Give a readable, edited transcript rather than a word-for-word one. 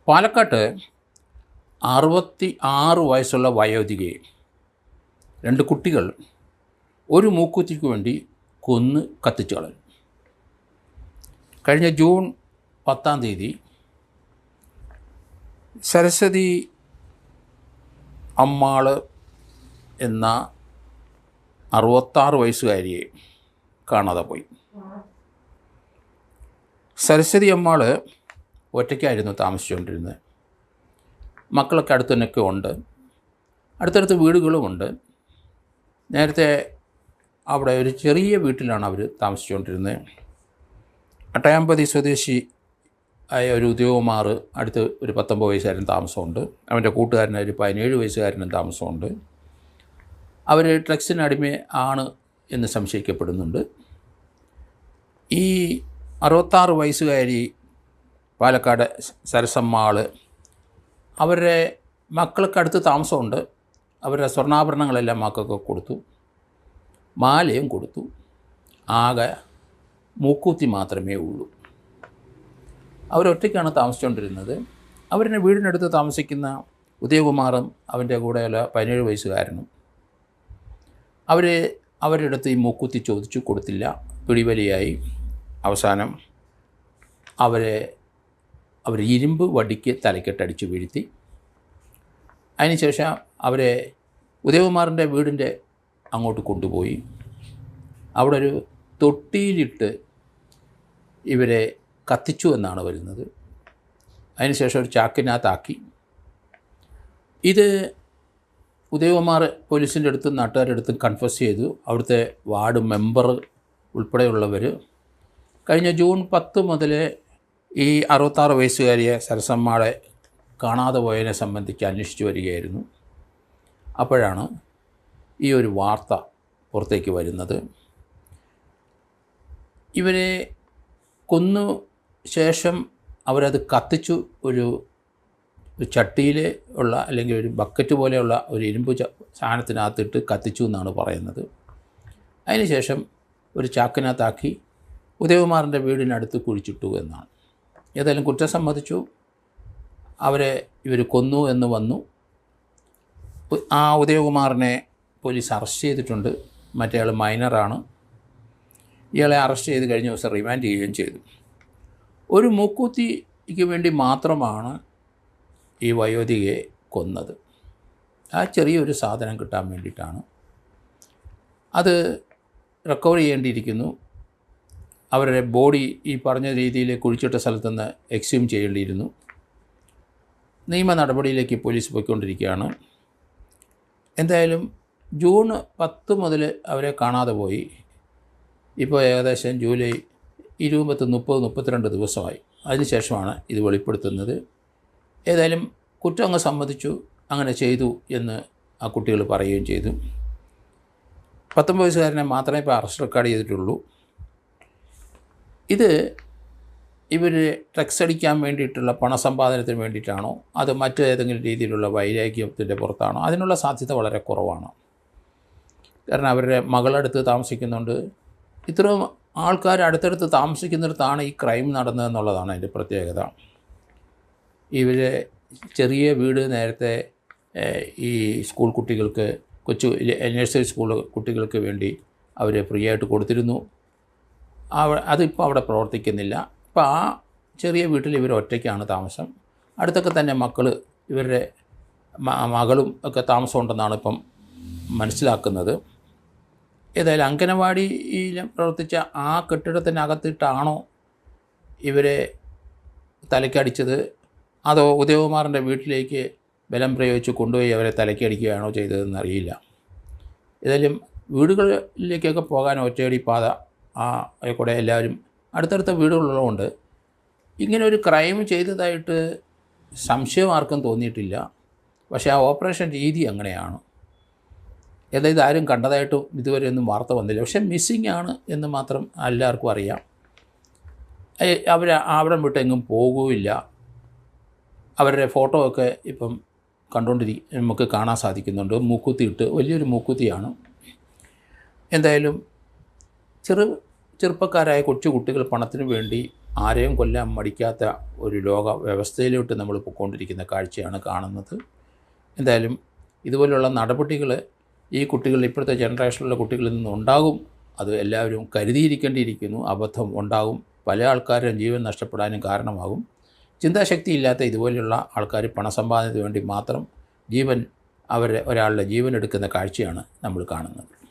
പാലക്കാട്ട് 66 വയസ്സുള്ള വയോധികയെ 2 കുട്ടികൾ ഒരു മൂക്കുത്തിക്ക് വേണ്ടി കൊന്ന് കത്തിച്ചു കളഞ്ഞു. കഴിഞ്ഞ ജൂൺ 10-ാം തീയതി സരസ്വതി അമ്മാൾ എന്ന 66 വയസ്സുകാരിയെ കാണാതെ പോയി. സരസ്വതി അമ്മാൾ ഒറ്റയ്ക്കായിരുന്നു താമസിച്ചുകൊണ്ടിരുന്നത്. മക്കളൊക്കെ അടുത്ത് തന്നെയൊക്കെ ഉണ്ട്, അടുത്തടുത്ത് വീടുകളുമുണ്ട്. നേരത്തെ അവിടെ ഒരു ചെറിയ വീട്ടിലാണ് അവർ താമസിച്ചുകൊണ്ടിരുന്നത്. അട്ടയാമ്പതി സ്വദേശി ആയ ഒരു ഉദ്യോഗമാർ അടുത്ത് ഒരു 19 വയസ്സുകാരൻ താമസമുണ്ട്. അവൻ്റെ കൂട്ടുകാരന് ഒരു 17 വയസ്സുകാരനും താമസമുണ്ട്. അവർ ഡ്രഗ്സിന് അടിമ ആണ് എന്ന് സംശയിക്കപ്പെടുന്നുണ്ട്. ഈ 66 വയസ്സുകാരി പാലക്കാട് സരസമ്മാൾ അവരുടെ മക്കൾക്ക് അടുത്ത് താമസമുണ്ട്. അവരുടെ സ്വർണ്ണാഭരണങ്ങളെല്ലാം മക്കൾക്ക് കൊടുത്തു, മാലയും കൊടുത്തു. ആകെ മൂക്കൂത്തി മാത്രമേ ഉള്ളൂ. അവരൊറ്റയ്ക്കാണ് താമസിച്ചുകൊണ്ടിരുന്നത്. അവരുടെ വീടിനടുത്ത് താമസിക്കുന്ന ഉദയകുമാറും അവൻ്റെ കൂടെയുള്ള 17 വയസ്സുകാരനും അവരുടെ അടുത്ത് ഈ മൂക്കുത്തി ചോദിച്ചു, കൊടുത്തില്ല. പിടിവലിയായി. അവസാനം അവർ ഇരുമ്പ് വടിക്ക് തലക്കെട്ടടിച്ച് വീഴ്ത്തി. അതിനുശേഷം അവരെ ഉദയകുമാറിൻ്റെ വീടിൻ്റെ അങ്ങോട്ട് കൊണ്ടുപോയി അവിടെ ഒരു തൊട്ടിയിലിട്ട് ഇവരെ കത്തിച്ചു എന്നാണ് വരുന്നത്. അതിനുശേഷം ഒരു ചാക്കിനകത്താക്കി. ഇത് ഉദയകുമാർ പോലീസിൻ്റെ അടുത്തും നാട്ടുകാരുടെ അടുത്തും കൺഫസ് ചെയ്തു. അവിടുത്തെ വാർഡ് മെമ്പർ ഉൾപ്പെടെയുള്ളവർ കഴിഞ്ഞ ജൂൺ 10 മുതൽ ഈ 66 വയസ്സുകാരിയെ സരസമ്മാളെ കാണാതെ പോയതിനെ സംബന്ധിച്ച് അന്വേഷിച്ചു വരികയായിരുന്നു. അപ്പോഴാണ് ഈ ഒരു വാർത്ത പുറത്തേക്ക് വരുന്നത്. ഇവരെ കൊന്നു ശേഷം അവരത് കത്തിച്ചു. ഒരു ചട്ടിയിൽ ഉള്ള അല്ലെങ്കിൽ ഒരു ബക്കറ്റ് പോലെയുള്ള ഒരു ഇരുമ്പ് സാധനത്തിനകത്തിട്ട് കത്തിച്ചു എന്നാണ് പറയുന്നത്. അതിനുശേഷം ഒരു ചാക്കിനകത്താക്കി ഉദയകുമാറിൻ്റെ വീടിനടുത്ത് കുഴിച്ചിട്ടു എന്നാണ്. ഏതായാലും കുറ്റം സമ്മതിച്ചു. ഇവർ കൊന്നു എന്ന് വന്നു. ആ ഉദയകുമാറിനെ പോലീസ് അറസ്റ്റ് ചെയ്തിട്ടുണ്ട്. മറ്റേ ആൾ മൈനറാണ്. ഇയാളെ അറസ്റ്റ് ചെയ്ത് കഴിഞ്ഞ ദിവസം റിമാൻഡ് ചെയ്യുകയും ചെയ്തു. ഒരു മൂക്കൂത്തിക്ക് വേണ്ടി മാത്രമാണ് ഈ വയോധികയെ കൊന്നത്. ആ ചെറിയൊരു സാധനം കിട്ടാൻ വേണ്ടിയിട്ടാണ്. അത് റിക്കവർ ചെയ്യേണ്ടിയിരിക്കുന്നു. അവരുടെ ബോഡി ഈ പറഞ്ഞ രീതിയിൽ കുഴിച്ചിട്ട സ്ഥലത്തുനിന്ന് എക്സ്യൂം ചെയ്യേണ്ടിയിരുന്നു. നിയമ നടപടിയിലേക്ക് പോലീസ് പോയിക്കൊണ്ടിരിക്കുകയാണ്. എന്തായാലും ജൂൺ 10 മുതൽ അവരെ കാണാതെ പോയി. ഇപ്പോൾ ഏകദേശം ജൂലൈ 20, 30, 32 ദിവസമായി. അതിനുശേഷമാണ് ഇത് വെളിപ്പെടുത്തുന്നത്. ഏതായാലും കുറ്റം അങ്ങ് സമ്മതിച്ചു, അങ്ങനെ ചെയ്തു എന്ന് ആ കുട്ടികൾ പറയുകയും ചെയ്തു. 19 വയസ്സുകാരനെ മാത്രമേ ഇപ്പോൾ അറസ്റ്റ് റെക്കോർഡ് ചെയ്തിട്ടുള്ളൂ. ഇത് ഇവർ ഡ്രഗ്സ് അടിക്കാൻ വേണ്ടിയിട്ടുള്ള പണസമ്പാദനത്തിന് വേണ്ടിയിട്ടാണോ അത് മറ്റേതെങ്കിലും രീതിയിലുള്ള വൈരാഗ്യത്തിൻ്റെ പുറത്താണോ? അതിനുള്ള സാധ്യത വളരെ കുറവാണ്. കാരണം അവരുടെ മകളടുത്ത് താമസിക്കുന്നുണ്ട്. ഇത്രയും ആൾക്കാർ അടുത്തടുത്ത് താമസിക്കുന്നിടത്താണ് ഈ ക്രൈം നടന്നതെന്നുള്ളതാണ് അതിൻ്റെ പ്രത്യേകത. ഇവർ ചെറിയ വീട് നേരത്തെ ഈ സ്കൂൾ കുട്ടികൾക്ക് നഴ്സറി സ്കൂൾ കുട്ടികൾക്ക് വേണ്ടി അവർ ഫ്രീ ആയിട്ട് കൊടുത്തിരുന്നു. അതിപ്പോൾ അവിടെ പ്രവർത്തിക്കുന്നില്ല. ഇപ്പോൾ ആ ചെറിയ വീട്ടിൽ ഇവർ ഒറ്റയ്ക്കാണ് താമസം. അടുത്തൊക്കെ തന്നെ ഇവരുടെ മകളും ഒക്കെ താമസമുണ്ടെന്നാണ് ഇപ്പം മനസ്സിലാക്കുന്നത്. ഏതായാലും അംഗനവാടിയിൽ പ്രവർത്തിച്ച ആ കെട്ടിടത്തിനകത്തിട്ടാണോ ഇവരെ തലയ്ക്കടിച്ചത്, അതോ ഉദയകുമാറിൻ്റെ വീട്ടിലേക്ക് ബലം പ്രയോഗിച്ച് കൊണ്ടുപോയി അവരെ തലയ്ക്കടിക്കുകയാണോ ചെയ്തതെന്ന് അറിയില്ല. ഏതായാലും വീടുകളിലേക്കൊക്കെ പോകാൻ ഒറ്റയടി പാത കൂടെ എല്ലാവരും അടുത്തടുത്ത വീടുകളുള്ളതുകൊണ്ട് ഇങ്ങനെ ഒരു ക്രൈം ചെയ്തതായിട്ട് സംശയം ആർക്കും തോന്നിയിട്ടില്ല. പക്ഷേ ആ ഓപ്പറേഷൻ രീതി അങ്ങനെയാണ്. ഏതായത് ആരും കണ്ടതായിട്ടും ഇതുവരെ ഒന്നും വാർത്ത വന്നില്ല. പക്ഷേ മിസ്സിംഗ് ആണ് എന്ന് മാത്രം എല്ലാവർക്കും അറിയാം. അവിടെ വിട്ടെങ്ങും പോകുകയില്ല. അവരുടെ ഫോട്ടോ ഒക്കെ ഇപ്പം നമുക്ക് കാണാൻ സാധിക്കുന്നുണ്ട്. മൂക്കുത്തിയിട്ട് വലിയൊരു മൂക്കുത്തിയാണ്. എന്തായാലും ചെറുപ്പക്കാരായ കൊച്ചു കുട്ടികൾ പണത്തിന് വേണ്ടി ആരെയും കൊല്ലാൻ മടിക്കാത്ത ഒരു ലോക വ്യവസ്ഥയിലോട്ട് നമ്മൾ പോയിക്കൊണ്ടിരിക്കുന്ന കാഴ്ചയാണ് കാണുന്നത്. എന്തായാലും ഇതുപോലുള്ള നടപടികൾ ഈ കുട്ടികൾ, ഇപ്പോഴത്തെ ജനറേഷനിലുള്ള കുട്ടികളിൽ നിന്നുണ്ടാകും. അത് എല്ലാവരും കരുതിയിരിക്കേണ്ടിയിരിക്കുന്നു. അബദ്ധം ഉണ്ടാകും, പല ആൾക്കാരും ജീവൻ നഷ്ടപ്പെടാനും കാരണമാകും. ചിന്താശക്തി ഇല്ലാത്ത ഇതുപോലെയുള്ള ആൾക്കാർ പണസമ്പാദനത്തിന് വേണ്ടി മാത്രം ഒരാളുടെ ജീവൻ എടുക്കുന്ന കാഴ്ചയാണ് നമ്മൾ കാണുന്നത്.